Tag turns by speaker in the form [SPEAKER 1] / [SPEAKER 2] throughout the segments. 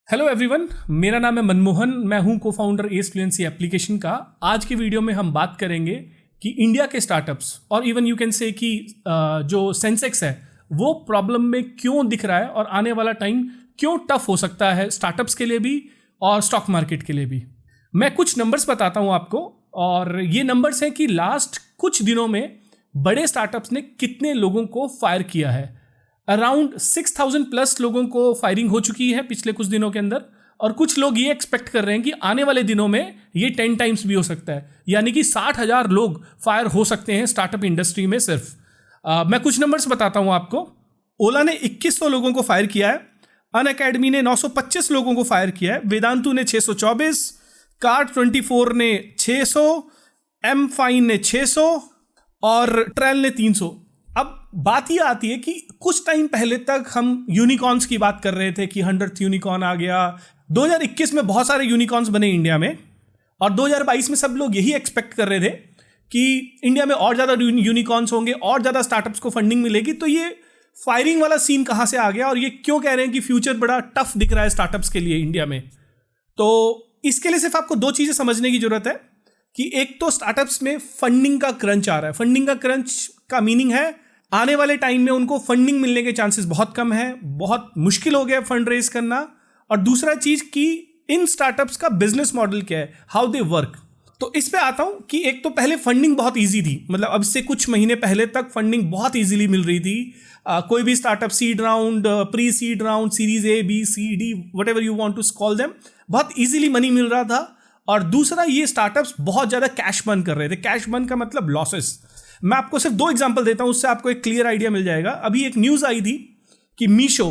[SPEAKER 1] Hello everyone, मेरा नाम है मनमोहन। मैं हूं को फाउंडर एस फ्लुएंसी एप्लीकेशन का। आज की वीडियो में हम बात करेंगे कि इंडिया के स्टार्टअप्स और इवन यू कैन से कि जो सेंसेक्स है वो प्रॉब्लम में क्यों दिख रहा है और आने वाला टाइम क्यों टफ हो सकता है स्टार्टअप्स के लिए भी और स्टॉक मार्केट के लिए भी। मैं कुछ नंबर्स बताता हूं आपको, और ये नंबर्स हैं कि लास्ट कुछ दिनों में बड़े स्टार्टअप्स ने कितने लोगों को फायर किया है। अराउंड 6,000 प्लस लोगों को फायरिंग हो चुकी है पिछले कुछ दिनों के अंदर, और कुछ लोग ये एक्सपेक्ट कर रहे हैं कि आने वाले दिनों में ये 10 टाइम्स भी हो सकता है, यानी कि 60,000 लोग फायर हो सकते हैं स्टार्टअप इंडस्ट्री में सिर्फ। मैं कुछ नंबर्स बताता हूं आपको। ओला ने 2100 लोगों को फायर किया है, अनअकैडमी ने 925 लोगों को फायर किया है, वेदांतु ने 624, कार24 ने 600, एम फाइन ने 600 और ट्रेल ने 300। अब बात ये आती है कि कुछ टाइम पहले तक हम यूनिकॉर्न्स की बात कर रहे थे कि 100th यूनिकॉर्न आ गया। 2021 में बहुत सारे यूनिकॉर्न्स बने इंडिया में, और 2022 में सब लोग यही एक्सपेक्ट कर रहे थे कि इंडिया में और ज़्यादा यूनिकॉर्न्स होंगे और ज़्यादा स्टार्टअप्स को फंडिंग मिलेगी। तो ये फायरिंग वाला सीन कहाँ से आ गया, और ये क्यों कह रहे हैं कि फ्यूचर बड़ा टफ दिख रहा है स्टार्टअप्स के लिए इंडिया में। तो इसके लिए सिर्फ आपको दो चीज़ें समझने की जरूरत है कि एक तो स्टार्टअप्स में फंडिंग का क्रंच आ रहा है। फंडिंग का क्रंच का मीनिंग है आने वाले टाइम में उनको फंडिंग मिलने के चांसेस बहुत कम है, बहुत मुश्किल हो गया फंड रेज करना। और दूसरा चीज कि इन स्टार्टअप्स का बिजनेस मॉडल क्या है, हाउ दे वर्क। तो इस पे आता हूं कि एक तो पहले फंडिंग बहुत इजी थी, मतलब अब से कुछ महीने पहले तक फंडिंग बहुत इजीली मिल रही थी। कोई भी startup seed round, pre seed round, series A B C D, whatever you want to call them, बहुत इजीली मनी मिल रहा था। और दूसरा, ये स्टार्टअप्स बहुत ज्यादा कैश बर्न कर रहे थे। कैश बर्न का मतलब लॉसेस। मैं आपको सिर्फ दो एग्जांपल देता हूं, उससे आपको एक क्लियर आइडिया मिल जाएगा। अभी एक न्यूज आई थी कि मीशो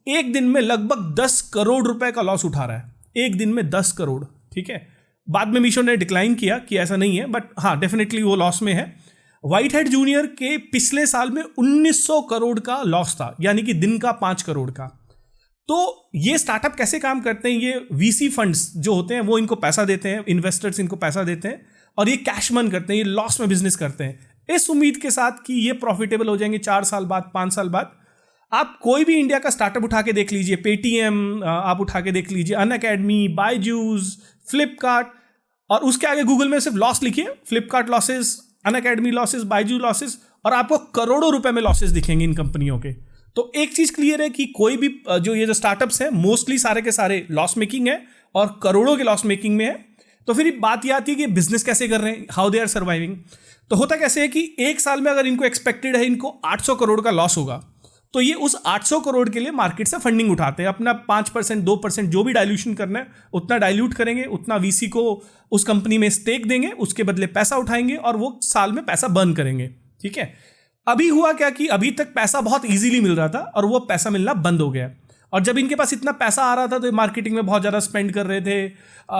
[SPEAKER 1] एक दिन में लगभग 10 करोड़ रुपए का लॉस उठा रहा है। एक दिन में 10 करोड़, ठीक है। बाद में मीशो ने डिक्लाइन किया कि ऐसा नहीं है, बट हाँ डेफिनेटली वो लॉस में है। व्हाइट हेड जूनियर के पिछले साल में 1900 करोड़ का लॉस था, यानी कि दिन का 5 करोड़ का। तो ये स्टार्टअप कैसे काम करते हैं, ये वीसी फंड्स जो होते हैं वो इनको पैसा देते हैं, इन्वेस्टर्स इनको पैसा देते हैं, और ये कैश बर्न करते हैं, ये लॉस में बिजनेस करते हैं इस उम्मीद के साथ कि ये प्रॉफिटेबल हो जाएंगे 4 साल बाद, 5 साल बाद। आप कोई भी इंडिया का स्टार्टअप उठा के देख लीजिए, पेटीएम आप उठा के देख लीजिए, अनअकैडमी, बायजूस, फ्लिपकार्ट, और उसके आगे गूगल में सिर्फ लॉस लिखिए, Flipkart losses, Unacademy losses, Byju's losses, और आपको करोड़ों रुपए में लॉसेस दिखेंगे इन कंपनियों के। तो एक चीज क्लियर है कि कोई भी जो स्टार्टअप्स हैं मोस्टली सारे के सारे लॉस मेकिंग है और करोड़ों के लॉस मेकिंग में है। तो फिर बात यह आती है कि बिजनेस कैसे कर रहे हैं, हाउ दे आर सर्वाइविंग। तो होता कैसे है कि एक साल में अगर इनको एक्सपेक्टेड है इनको 800 करोड़ का लॉस होगा, तो ये उस 800 करोड़ के लिए मार्केट से फंडिंग उठाते हैं। अपना 5%, 2% जो भी डाइल्यूशन करना है उतना डाइल्यूट करेंगे, उतना वीसी को उस कंपनी में स्टेक देंगे, उसके बदले पैसा उठाएंगे और वो साल में पैसा बर्न करेंगे, ठीक है। अभी हुआ क्या कि अभी तक पैसा बहुत ईजिली मिल रहा था और वो पैसा मिलना बंद हो गया। और जब इनके पास इतना पैसा आ रहा था तो ये मार्केटिंग में बहुत ज़्यादा स्पेंड कर रहे थे।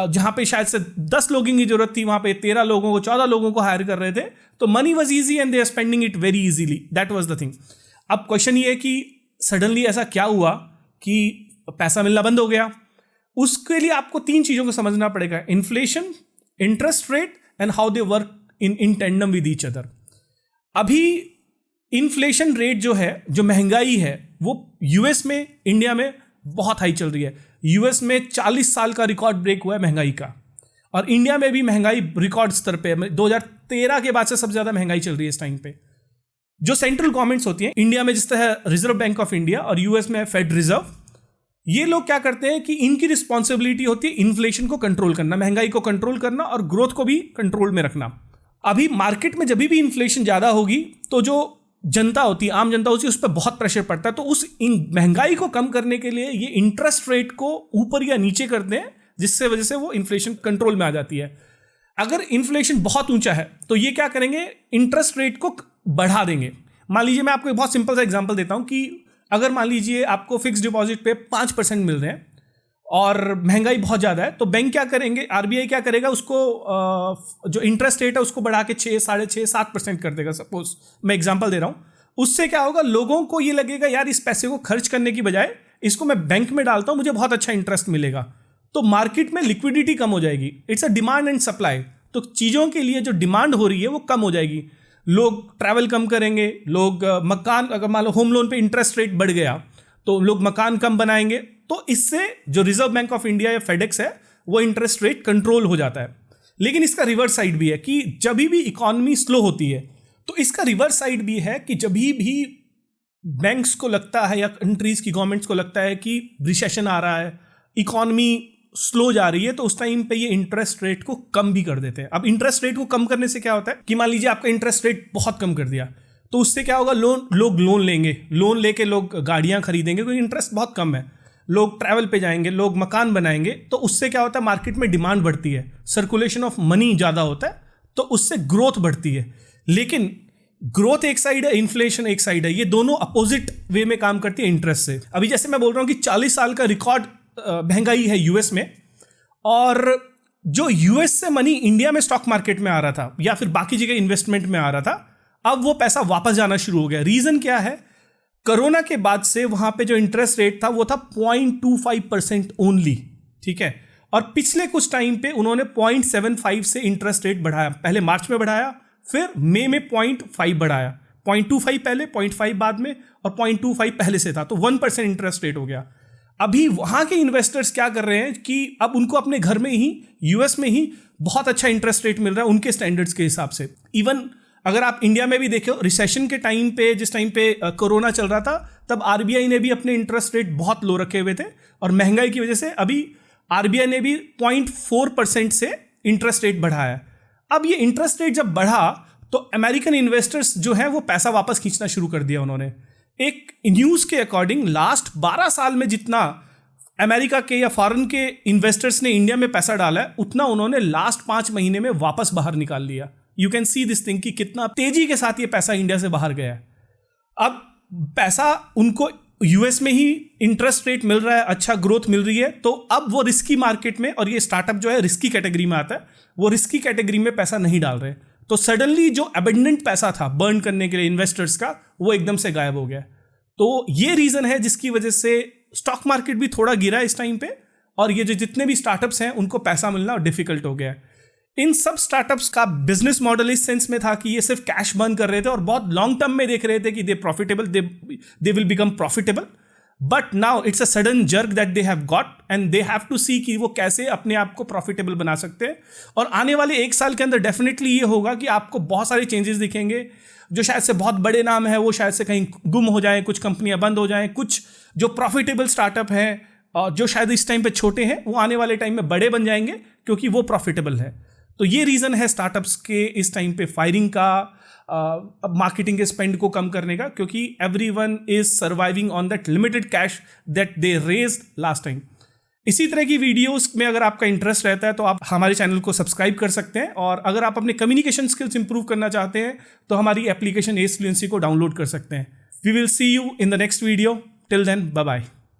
[SPEAKER 1] जहाँ पे शायद से 10 लोगों की जरूरत थी वहाँ पे 13 लोगों को, 14 लोगों को हायर कर रहे थे। तो money was easy and they are spending it very easily, that was the thing. अब क्वेश्चन ये है कि सडनली ऐसा क्या हुआ कि पैसा मिलना बंद हो गया। उसके लिए आपको 3 चीज़ों को समझना पड़ेगा: inflation, interest rate and how they work in tandem with each other. अभी इन्फ्लेशन रेट जो है, जो महंगाई है, वो यूएस में, इंडिया में बहुत हाई चल रही है। यूएस में 40 साल का रिकॉर्ड ब्रेक हुआ है महंगाई का, और इंडिया में भी महंगाई रिकॉर्ड स्तर पे है। 2013 के बाद से सबसे ज्यादा महंगाई चल रही है इस टाइम पे। जो सेंट्रल गवर्नमेंट्स होती हैं इंडिया में, जिस तरह रिजर्व बैंक ऑफ इंडिया और यूएस में फेड रिजर्व, ये लोग क्या करते हैं कि इनकी रिस्पॉन्सिबिलिटी होती है इन्फ्लेशन को कंट्रोल करना, महंगाई को कंट्रोल करना और ग्रोथ को भी कंट्रोल में रखना। अभी मार्केट में जब भी इन्फ्लेशन ज्यादा होगी तो जो जनता होती है, आम जनता होती है, उस पर बहुत प्रेशर पड़ता है। तो उस महंगाई को कम करने के लिए ये इंटरेस्ट रेट को ऊपर या नीचे करते हैं, जिससे वजह से वो इन्फ्लेशन कंट्रोल में आ जाती है। अगर इन्फ्लेशन बहुत ऊंचा है तो ये क्या करेंगे, इंटरेस्ट रेट को बढ़ा देंगे। मान लीजिए, मैं आपको एक बहुत सिंपल सा एग्जांपल देता हूं कि अगर मान लीजिए आपको फिक्स डिपॉजिट पे 5% मिल रहे हैं और महंगाई बहुत ज़्यादा है, तो बैंक क्या करेंगे, आरबीआई क्या करेगा, उसको जो इंटरेस्ट रेट है उसको बढ़ा के 6, 6.5, 7% कर देगा। सपोज मैं एग्जांपल दे रहा हूँ। उससे क्या होगा, लोगों को ये लगेगा यार इस पैसे को खर्च करने की बजाय इसको मैं बैंक में डालता हूँ, मुझे बहुत अच्छा इंटरेस्ट मिलेगा। तो मार्केट में लिक्विडिटी कम हो जाएगी। It's a demand and supply. तो चीज़ों के लिए जो डिमांड हो रही है वो कम हो जाएगी, लोग ट्रैवल कम करेंगे, लोग मकान, अगर मान लो होम लोन पे इंटरेस्ट रेट बढ़ गया तो लोग मकान कम बनाएंगे, तो इससे जो रिजर्व बैंक ऑफ इंडिया या फेडेक्स है वो इंटरेस्ट रेट कंट्रोल हो जाता है। लेकिन इसका रिवर्स साइड भी है कि जब भी इकोनॉमी स्लो होती है तो इसका रिवर्स साइड भी है कि जब भी बैंक्स को लगता है या कंट्रीज की गवर्नमेंट्स को लगता है कि रिसेशन आ रहा है, इकोनॉमी स्लो जा रही है, तो उस टाइम पे ये इंटरेस्ट रेट को कम भी कर देते हैं। अब इंटरेस्ट रेट को कम करने से क्या होता है कि मान लीजिए आपका इंटरेस्ट रेट बहुत कम कर दिया, तो उससे क्या होगा, लोग लोन लेंगे, लोन लेके लोग गाड़ियां खरीदेंगे क्योंकि इंटरेस्ट बहुत कम है, लोग ट्रैवल पे जाएंगे, लोग मकान बनाएंगे, तो उससे क्या होता है मार्केट में डिमांड बढ़ती है, सर्कुलेशन ऑफ मनी ज़्यादा होता है, तो उससे ग्रोथ बढ़ती है। लेकिन ग्रोथ एक साइड है, इन्फ्लेशन एक साइड है, ये दोनों अपोजिट वे में काम करती है इंटरेस्ट से। अभी जैसे मैं बोल रहा हूँ कि 40 साल का रिकॉर्ड महंगाई है यूएस में, और जो यूएस से मनी इंडिया में स्टॉक मार्केट में आ रहा था या फिर बाकी जगह इन्वेस्टमेंट में आ रहा था, अब वो पैसा वापस जाना शुरू हो गया। रीजन क्या है, कोरोना के बाद से वहां पे जो इंटरेस्ट रेट था वो था 0.25% ओनली, ठीक है, और पिछले कुछ टाइम पे उन्होंने 0.75 से इंटरेस्ट रेट बढ़ाया, पहले मार्च में बढ़ाया, फिर मई में 0.5 बढ़ाया, 0.25 पहले, 0.5 बाद में, और 0.25 पहले से था, तो 1% इंटरेस्ट रेट हो गया। अभी वहां के इन्वेस्टर्स क्या कर रहे हैं कि अब उनको अपने घर में ही, यूएस में ही बहुत अच्छा इंटरेस्ट रेट मिल रहा है उनके स्टैंडर्ड्स के हिसाब से। इवन अगर आप इंडिया में भी देखो, रिसेशन के टाइम पे, जिस टाइम पे कोरोना चल रहा था, तब आरबीआई ने भी अपने इंटरेस्ट रेट बहुत लो रखे हुए थे, और महंगाई की वजह से अभी आरबीआई ने भी 0.4% से इंटरेस्ट रेट बढ़ाया। अब ये इंटरेस्ट रेट जब बढ़ा तो अमेरिकन इन्वेस्टर्स जो है वो पैसा वापस खींचना शुरू कर दिया उन्होंने। एक न्यूज़ के अकॉर्डिंग लास्ट 12 साल में जितना अमेरिका के या फॉरेन के इन्वेस्टर्स ने इंडिया में पैसा डाला है, उतना उन्होंने लास्ट 5 महीने में वापस बाहर निकाल लिया। You can see this thing कि कितना तेजी के साथ ये पैसा इंडिया से बाहर गया है। अब पैसा उनको यूएस में ही इंटरेस्ट रेट मिल रहा है, अच्छा ग्रोथ मिल रही है, तो अब वो रिस्की मार्केट में, और ये स्टार्टअप जो है रिस्की कैटेगरी में आता है, वो रिस्की कैटेगरी में पैसा नहीं डाल रहे, तो सडनली जो अबंडेंट पैसा था बर्न करने के लिए इन्वेस्टर्स का, वो एकदम से गायब हो गया। तो ये रीजन है जिसकी वजह से स्टॉक मार्केट भी थोड़ा गिरा इस टाइम पे, और ये जो जितने भी स्टार्टअप्स हैं उनको पैसा मिलना डिफिकल्ट हो गया है। इन सब स्टार्टअप्स का बिजनेस मॉडल इस सेंस में था कि ये सिर्फ कैश बर्न कर रहे थे और बहुत लॉन्ग टर्म में देख रहे थे कि they will become profitable, but now it's a sudden jerk that they have got, and they have to see कि वो कैसे अपने आप को प्रॉफिटेबल बना सकते हैं। और आने वाले 1 साल के अंदर डेफिनेटली ये होगा कि आपको बहुत सारे चेंजेस दिखेंगे। जो शायद से बहुत बड़े नाम है वो शायद से कहीं गुम हो जाएं, कुछ कंपनियां बंद हो जाएं, कुछ जो प्रॉफिटेबल स्टार्टअप हैं और जो शायद इस टाइम पे छोटे हैं, वो आने वाले टाइम में बड़े बन जाएंगे क्योंकि वो प्रॉफिटेबल है। तो ये रीज़न है स्टार्टअप्स के इस टाइम पे फायरिंग का, मार्केटिंग के स्पेंड को कम करने का, क्योंकि everyone is surviving on that limited cash that they raised last time. इसी तरह की वीडियोस में अगर आपका इंटरेस्ट रहता है तो आप हमारे चैनल को सब्सक्राइब कर सकते हैं, और अगर आप अपने कम्युनिकेशन स्किल्स इंप्रूव करना चाहते हैं तो हमारी एप्लीकेशन एज फ्लुएंसी को डाउनलोड कर सकते हैं। We will see you in the next video. Till then, bye bye.